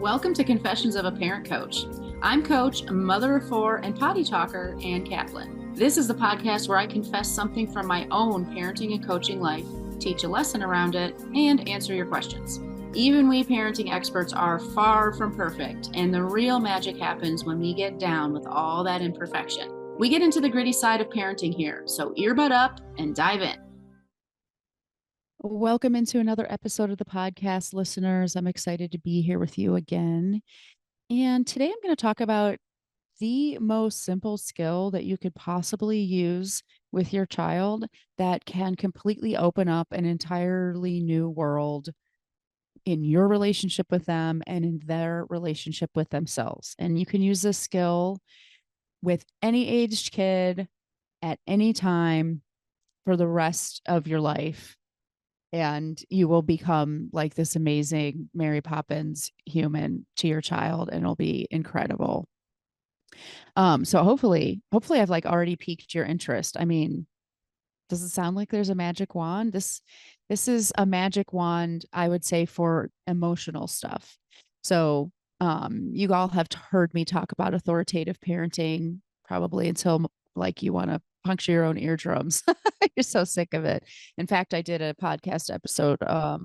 Welcome to Confessions of a Parent Coach. I'm Coach, mother of four, and potty talker, Ann-Kaplan. This is the podcast where I confess something from my own parenting and coaching life, teach a lesson around it, and answer your questions. Even we parenting experts are far from perfect, and the real magic happens when we get down with all that imperfection. We get into the gritty side of parenting here, so earbud up and dive in. Welcome into another episode of the podcast, listeners. I'm excited to be here with you again. And today I'm going to talk about the most simple skill that you could possibly use with your child that can completely open up an entirely new world in your relationship with them and in their relationship with themselves. And you can use this skill with any aged kid at any time for the rest of your life. And you will become like this amazing Mary Poppins human to your child, and it'll be incredible. So hopefully I've like already piqued your interest. I mean, does it sound like there's a magic wand? This is a magic wand, I would say, for emotional stuff. So you all have heard me talk about authoritative parenting probably until like you want to puncture your own eardrums. You're so sick of it. In fact, I did a podcast episode a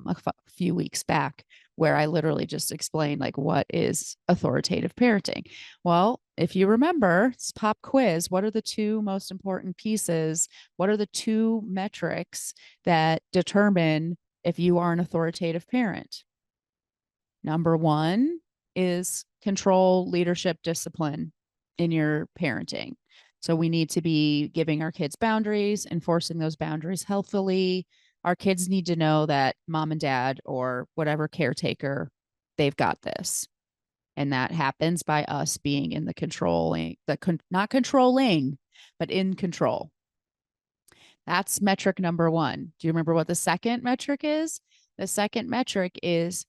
few weeks back where I literally just explained like what is authoritative parenting. Well, if you remember, it's pop quiz. What are the two most important pieces? What are the two metrics that determine if you are an authoritative parent? Number one is control, leadership, discipline in your parenting. So we need to be giving our kids boundaries, enforcing those boundaries healthfully. Our kids need to know that mom and dad or whatever caretaker, they've got this. And that happens by us being in the controlling, not controlling, but in control. That's metric number one. Do you remember what the second metric is? The second metric is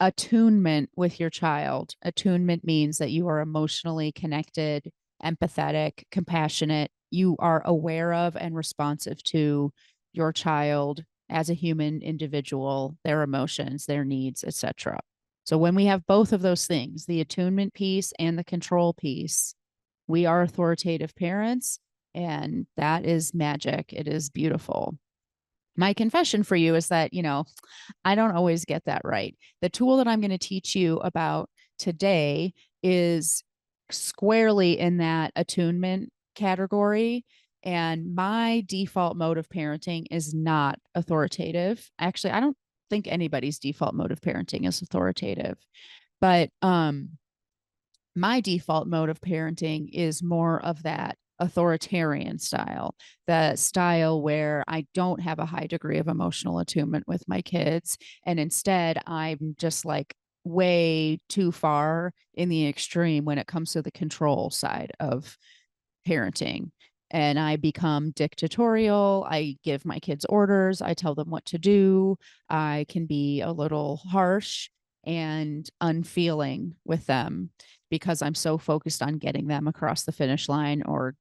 attunement with your child. Attunement means that you are emotionally connected, empathetic, compassionate. You are aware of and responsive to your child as a human individual, their emotions, their needs, etc. So when we have both of those things, the attunement piece and the control piece, we are authoritative parents, and that is magic. It is beautiful. My confession for you is that, I don't always get that right. The tool that I'm going to teach you about today is squarely in that attunement category. And my default mode of parenting is not authoritative. Actually, I don't think anybody's default mode of parenting is authoritative. But my default mode of parenting is more of that authoritarian style, the style where I don't have a high degree of emotional attunement with my kids. And instead, I'm just like way too far in the extreme when it comes to the control side of parenting. And I become dictatorial. I give my kids orders. I tell them what to do. I can be a little harsh and unfeeling with them because I'm so focused on getting them across the finish line or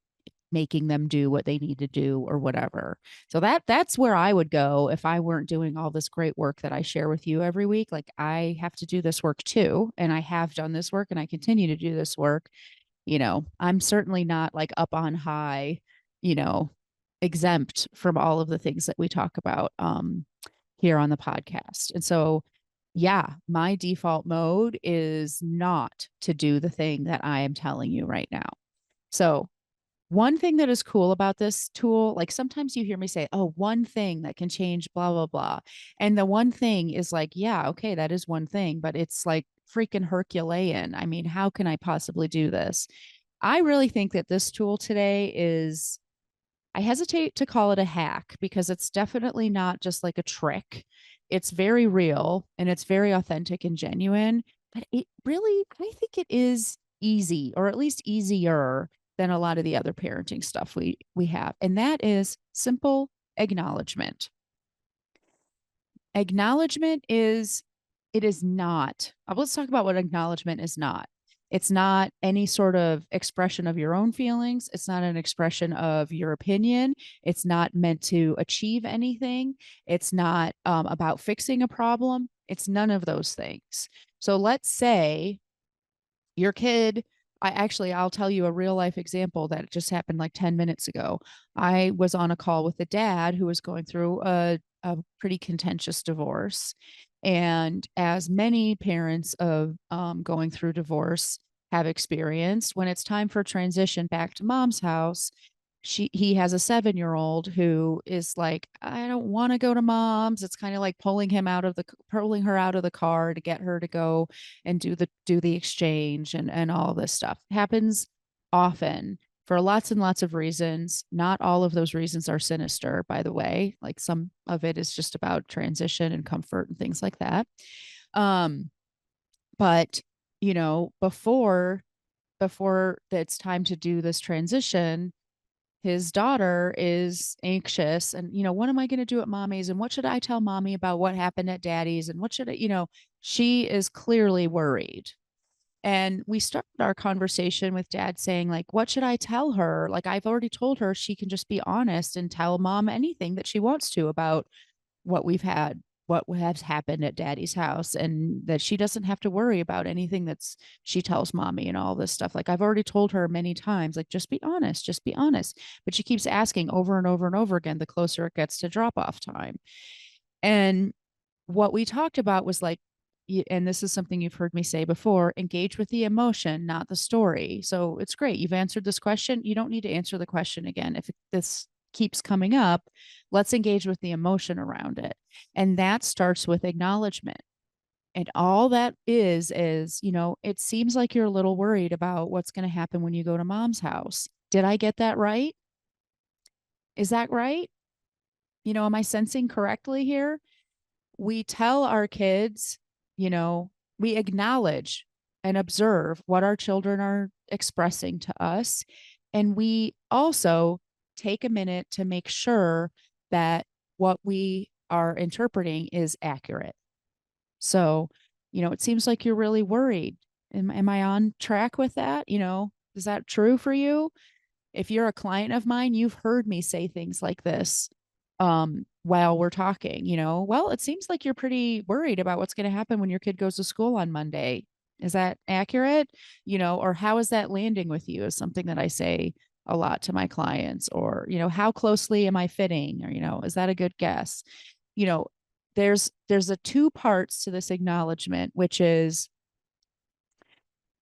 making them do what they need to do or whatever. So that's where I would go if I weren't doing all this great work that I share with you every week. Like I have to do this work too. And I have done this work and I continue to do this work. I'm certainly not like up on high, exempt from all of the things that we talk about here on the podcast. And so, yeah, my default mode is not to do the thing that I am telling you right now. So, one thing that is cool about this tool, like sometimes you hear me say, oh, one thing that can change, blah, blah, blah. And the one thing is like, yeah, okay, that is one thing, but it's like freaking Herculean. I mean, how can I possibly do this? I really think that this tool today is, I hesitate to call it a hack because it's definitely not just like a trick. It's very real and it's very authentic and genuine, but it really, I think it is easy, or at least easier than a lot of the other parenting stuff we have. And that is simple acknowledgement. Acknowledgement is, it is not, let's talk about what acknowledgement is not. It's not any sort of expression of your own feelings. It's not an expression of your opinion. It's not meant to achieve anything. It's not about fixing a problem. It's none of those things. So let's say your kid, I'll tell you a real life example that just happened like 10 minutes ago. I was on a call with a dad who was going through a pretty contentious divorce. And as many parents of going through divorce have experienced, when it's time for transition back to mom's house, he has a 7-year-old who is like, I don't want to go to mom's. It's kind of like pulling her out of the car to get her to go and do the exchange and all this stuff. It happens often for lots and lots of reasons. Not all of those reasons are sinister, by the way. Like some of it is just about transition and comfort and things like that. um but before it's time to do this transition, his daughter is anxious and, what am I going to do at mommy's? And what should I tell mommy about what happened at daddy's? And what should she is clearly worried. And we started our conversation with dad saying, like, what should I tell her? Like, I've already told her she can just be honest and tell mom anything that she wants to about what we've had, what has happened at daddy's house, and that she doesn't have to worry about anything that's she tells mommy and all this stuff. Like I've already told her many times, like, just be honest, just be honest. But she keeps asking over and over and over again the closer it gets to drop off time. And what we talked about was like, and this is something you've heard me say before, engage with the emotion, not the story. So it's great. You've answered this question. You don't need to answer the question again. If this keeps coming up, let's engage with the emotion around it. And that starts with acknowledgement. And all that is, it seems like you're a little worried about what's going to happen when you go to mom's house. Did I get that right? Is that right? Am I sensing correctly here? We tell our kids, we acknowledge and observe what our children are expressing to us. And we also take a minute to make sure that what we are interpreting is accurate. So, it seems like you're really worried. Am I on track with that? Is that true for you? If you're a client of mine, you've heard me say things like this while we're talking, well, it seems like you're pretty worried about what's going to happen when your kid goes to school on Monday. Is that accurate? Or how is that landing with you is something that I say a lot to my clients. Or, how closely am I fitting? Or, is that a good guess? You know, there's a two parts to this acknowledgement, which is,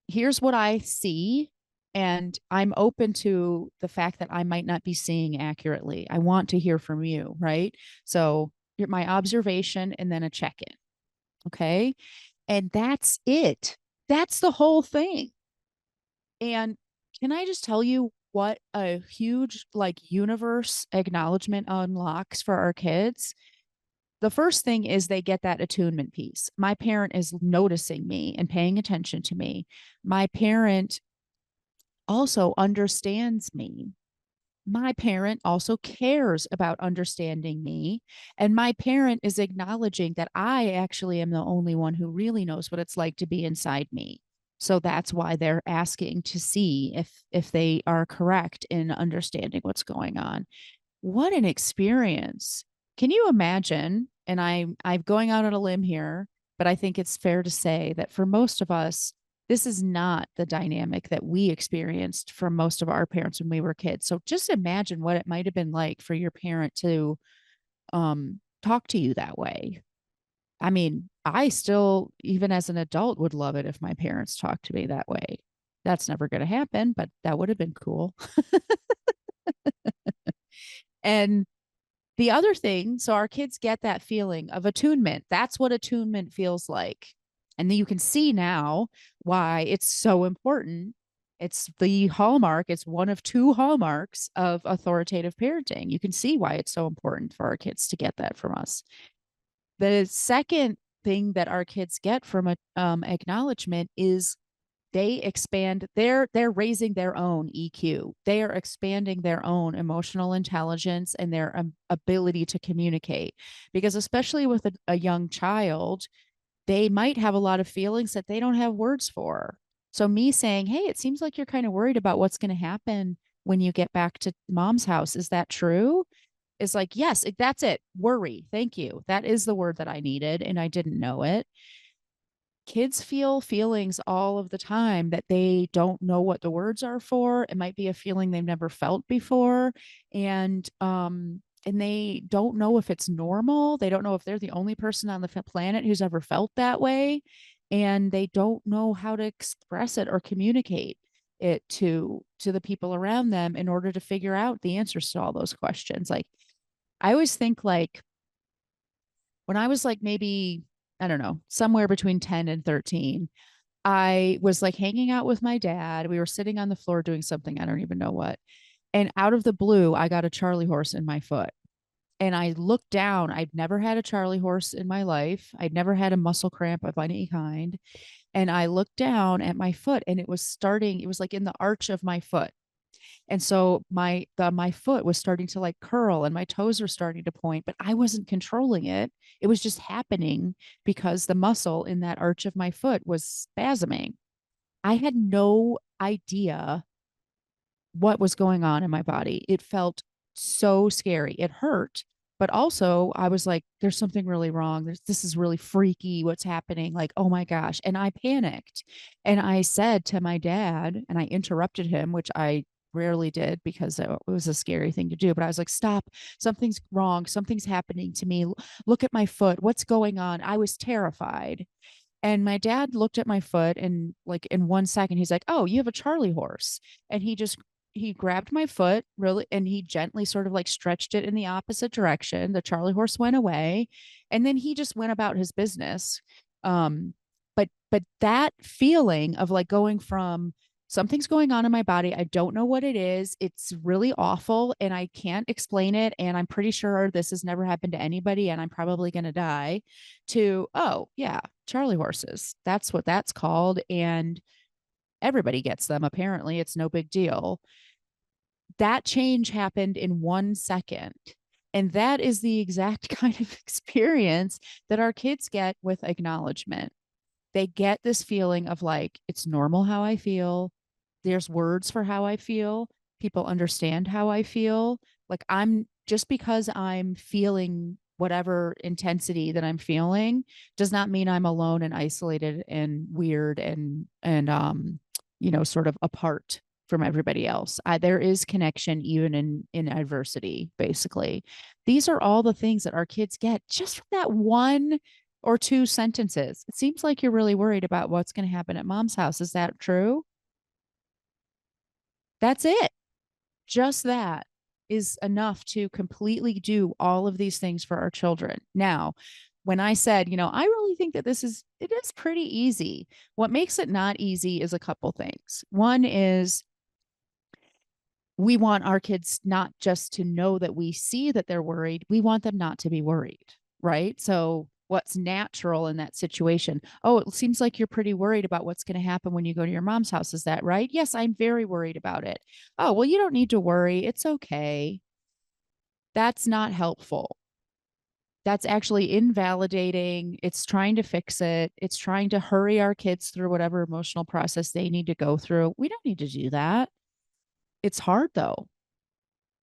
here's what I see, and I'm open to the fact that I might not be seeing accurately. I want to hear from you, right? So my observation and then a check-in. Okay. And that's it. That's the whole thing. And can I just tell you what a huge like universe acknowledgement unlocks for our kids? The first thing is they get that attunement piece. My parent is noticing me and paying attention to me. My parent also understands me. My parent also cares about understanding me. And my parent is acknowledging that I actually am the only one who really knows what it's like to be inside me. So that's why they're asking to see if they are correct in understanding what's going on. What an experience. Can you imagine? And I'm going out on a limb here, but I think it's fair to say that for most of us, this is not the dynamic that we experienced from most of our parents when we were kids. So just imagine what it might have been like for your parent to talk to you that way. I mean, I still, even as an adult, would love it if my parents talked to me that way. That's never going to happen, but that would have been cool. And the other thing, so our kids get that feeling of attunement. That's what attunement feels like. And then you can see now why it's so important. It's the hallmark, it's one of two hallmarks of authoritative parenting. You can see why it's so important for our kids to get that from us. The second thing that our kids get from a acknowledgement is they expand, they're raising their own EQ. They are expanding their own emotional intelligence and their ability to communicate. Because especially with a young child, they might have a lot of feelings that they don't have words for. So me saying, hey, it seems like you're kind of worried about what's going to happen when you get back to mom's house, is that true? Is like, yes, that's it. Worry. Thank you. That is the word that I needed and I didn't know it. Kids feel feelings all of the time that they don't know what the words are for. It might be a feeling they've never felt before. And they don't know if it's normal. They don't know if they're the only person on the planet who's ever felt that way. And they don't know how to express it or communicate it to the people around them in order to figure out the answers to all those questions. Like I always think like when I was like maybe, I don't know, somewhere between 10 and 13, I was like hanging out with my dad. We were sitting on the floor doing something, I don't even know what. And out of the blue, I got a Charlie horse in my foot. And I looked down. I'd never had a Charlie horse in my life. I'd never had a muscle cramp of any kind. And I looked down at my foot and it was like in the arch of my foot. And so my foot was starting to like curl and my toes were starting to point, but I wasn't controlling it. It was just happening because the muscle in that arch of my foot was spasming. I had no idea what was going on in my body. It felt so scary. It hurt, but also I was like, there's something really wrong. This is really freaky. What's happening? Like, oh my gosh. And I panicked. And I said to my dad, and I interrupted him, which I rarely did because it was a scary thing to do. But I was like, stop. Something's wrong. Something's happening to me. Look at my foot. What's going on? I was terrified. And my dad looked at my foot and like in 1 second, he's like, oh, you have a Charlie horse. And he grabbed my foot really and he gently sort of like stretched it in the opposite direction. The Charlie horse went away and then he just went about his business. But that feeling of like going from something's going on in my body, I don't know what it is, it's really awful and I can't explain it and I'm pretty sure this has never happened to anybody and I'm probably going to die, to oh yeah, Charlie horses, that's what that's called, and everybody gets them apparently, it's no big deal. That change happened in 1 second. And that is the exact kind of experience that our kids get with acknowledgement. They get this feeling of like, it's normal how I feel. There's words for how I feel. People understand how I feel. Like, I'm just because I'm feeling whatever intensity that I'm feeling does not mean I'm alone and isolated and weird and sort of apart from everybody else. There is connection even in adversity, basically. These are all the things that our kids get just from that one or two sentences. It seems like you're really worried about what's going to happen at mom's house. Is that true? That's it. Just that is enough to completely do all of these things for our children. Now, when I said, I really think that it is pretty easy. What makes it not easy is a couple things. One is we want our kids not just to know that we see that they're worried, we want them not to be worried, right? So, what's natural in that situation? Oh, it seems like you're pretty worried about what's going to happen when you go to your mom's house. Is that right? Yes, I'm very worried about it. Oh, well, you don't need to worry. It's okay. That's not helpful. That's actually invalidating. It's trying to fix it. It's trying to hurry our kids through whatever emotional process they need to go through. We don't need to do that. It's hard though.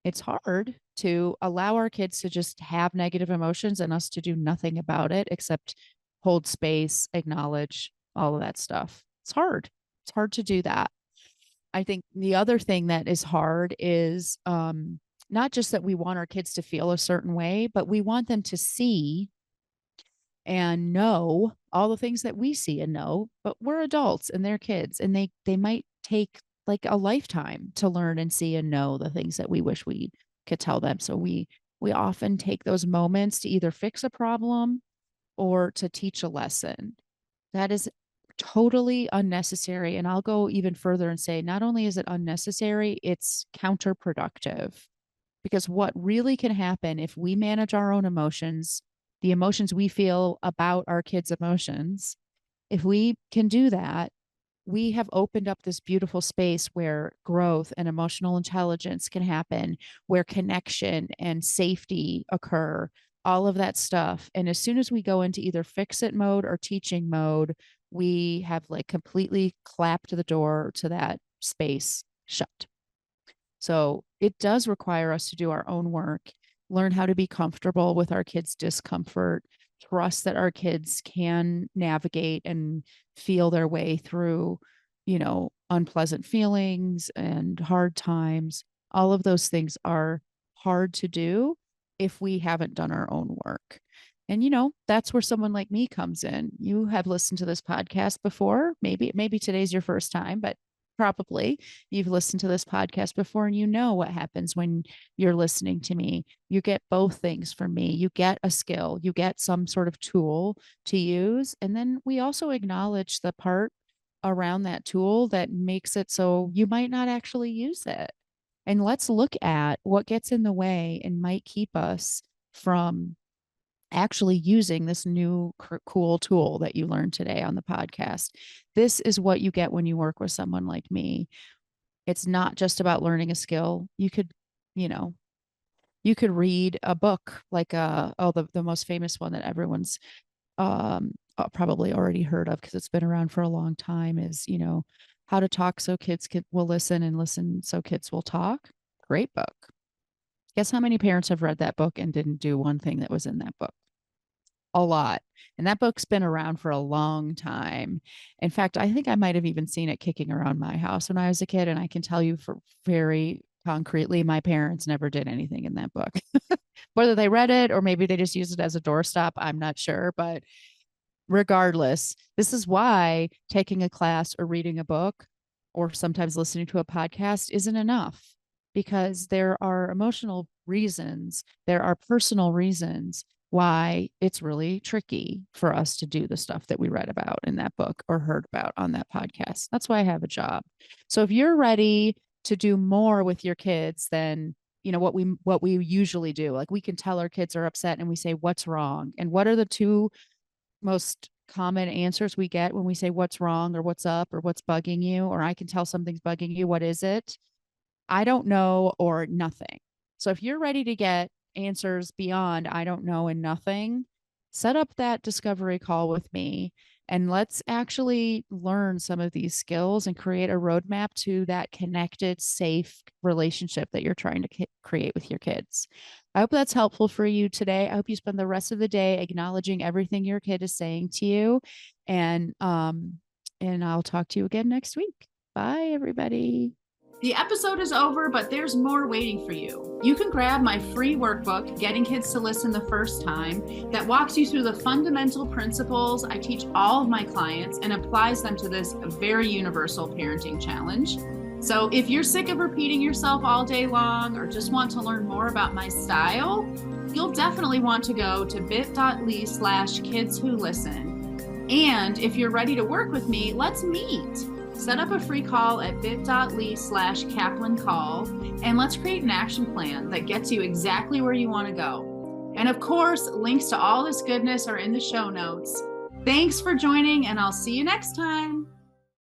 It's hard to allow our kids to just have negative emotions and us to do nothing about it except hold space, acknowledge all of that stuff. It's hard. It's hard to do that. I think the other thing that is hard is not just that we want our kids to feel a certain way, but we want them to see and know all the things that we see and know, but we're adults and they're kids and they might take like a lifetime to learn and see and know the things that we wish we could tell them. So we often take those moments to either fix a problem or to teach a lesson. That is totally unnecessary. And I'll go even further and say not only is it unnecessary, it's counterproductive. Because what really can happen if we manage our own emotions, the emotions we feel about our kids' emotions, if we can do that, we have opened up this beautiful space where growth and emotional intelligence can happen, where connection and safety occur, all of that stuff. And as soon as we go into either fix it mode or teaching mode, we have like completely clapped the door to that space shut. So it does require us to do our own work, learn how to be comfortable with our kids' discomfort, trust that our kids can navigate and feel their way through, unpleasant feelings and hard times. All of those things are hard to do if we haven't done our own work. And that's where someone like me comes in. You have listened to this podcast before. Maybe today's your first time, but probably you've listened to this podcast before, and you know what happens when you're listening to me. You get both things from me. You get a skill, you get some sort of tool to use, and then we also acknowledge the part around that tool that makes it so you might not actually use it. And let's look at what gets in the way and might keep us from actually using this new cool tool that you learned today on the podcast. This is what you get when you work with someone like me. It's not just about learning a skill. You know, you could read a book like the most famous one that everyone's probably already heard of because it's been around for a long time is, How to Talk So Kids Will Listen and Listen So Kids Will Talk. Great book. Guess how many parents have read that book and didn't do one thing that was in that book? A lot. And that book's been around for a long time. In fact, I think I might have even seen it kicking around my house when I was a kid. And I can tell you for very concretely, my parents never did anything in that book. Whether they read it or maybe they just used it as a doorstop, I'm not sure. But regardless, this is why taking a class or reading a book or sometimes listening to a podcast isn't enough, because there are emotional reasons, there are personal reasons why it's really tricky for us to do the stuff that we read about in that book or heard about on that podcast. That's why I have a job. So if you're ready to do more with your kids than what we usually do, like we can tell our kids are upset and we say, what's wrong? And what are the two most common answers we get when we say what's wrong or what's up or what's bugging you, or I can tell something's bugging you. What is it? I don't know or nothing. So if you're ready to get answers beyond I don't know and nothing, set up that discovery call with me and let's actually learn some of these skills and create a roadmap to that connected, safe relationship that you're trying to create with your kids. I hope that's helpful for you today. I hope you spend the rest of the day acknowledging everything your kid is saying to you. And I'll talk to you again next week. Bye, everybody. The episode is over, but there's more waiting for you. You can grab my free workbook, Getting Kids to Listen the First Time, that walks you through the fundamental principles I teach all of my clients and applies them to this very universal parenting challenge. So if you're sick of repeating yourself all day long or just want to learn more about my style, you'll definitely want to go to bit.ly/kidswholisten. And if you're ready to work with me, let's meet. Set up a free call at bit.ly/Kaplan call, and let's create an action plan that gets you exactly where you want to go. And of course, links to all this goodness are in the show notes. Thanks for joining, and I'll see you next time.